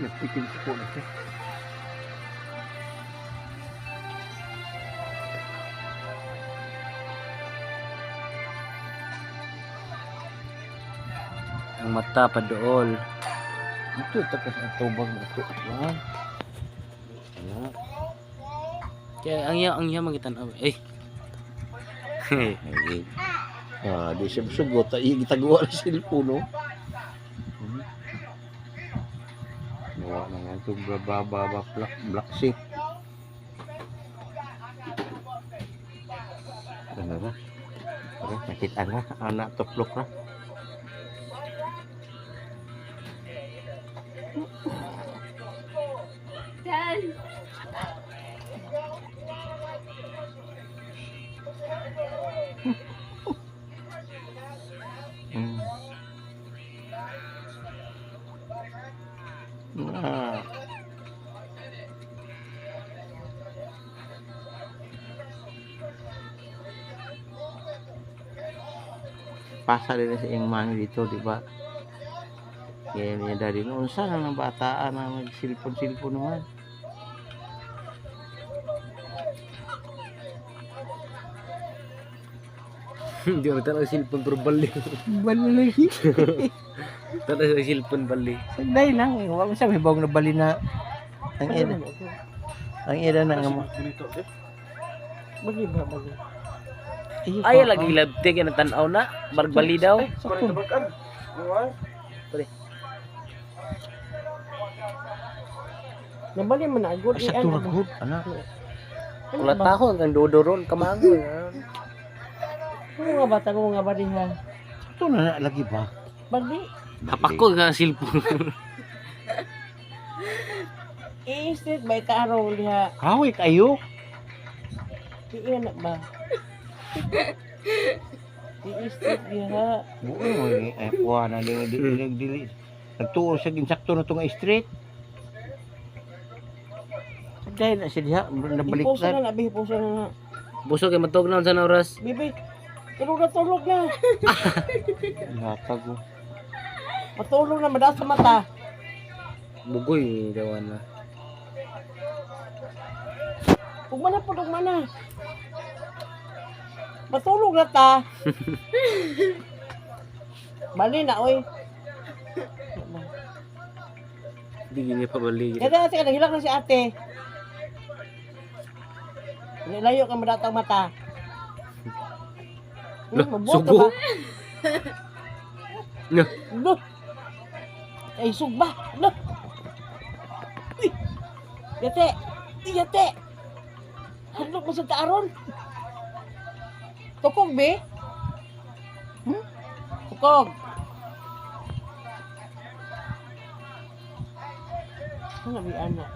Nagtikim ko na siya. Ang mata pa dool. Ito, takas ang tubang na ito. Yan. Yan. Kaya ang iya magitan-aw. Eh. Ay, di siya sugot. Gitagawa na cellphone, no? Nawa na nga itong black sheep. Ano na? Okay, nakita na. Anak tuplok na. Dan. Ah. Pasa din sa iyong mami dito, di ba? Kaya niya dari noon sana ng bataan na nagsilpon-silpon naman. Hindi mo tanong silpon pero bali. Bali lagi. Tanong sa silpon bali. Sagday lang. Huwag mo siya may bawang na bali na ang ira. Ang ira na nga mo. Bali ba? Bali. Ay lagi labte kay natanaw na. Barbali daw. Sakto. Nabali man na agad. Sa turagod. Ano? Kulat tahon kang dodoron kamango. Ano nga bata ko nga bali ha? Sakto na lagi ba? Bali. Tapako nga silpon. I-street by taro liha. Hawi kayo. Iyan na ba? I-street liha. Buo mo ni kuha na dili. Nagtuo sa ginsakto na to nga street. Sagday na siya diha Ipuso nabaliktad. na na, ipuso na na. Buso kay matog na sa oras. Bibi, tulog na. Latag mo. Matulog na, madaas sa mata. Bugoy daw na. Ugmana po, ugmana. Matulog na ta. Bali na, oy. Hindi niya pa bali. Kaya kasi nahilak na si ate. Nilayo ka madatang mata. Loh, mabuto sugo. ba? Loh. Loh. Ay, sugba. Loh. Uy. Yate. Yate. Handok mo sa taaron. Tukog, be. Tukog. Ano, be, anak?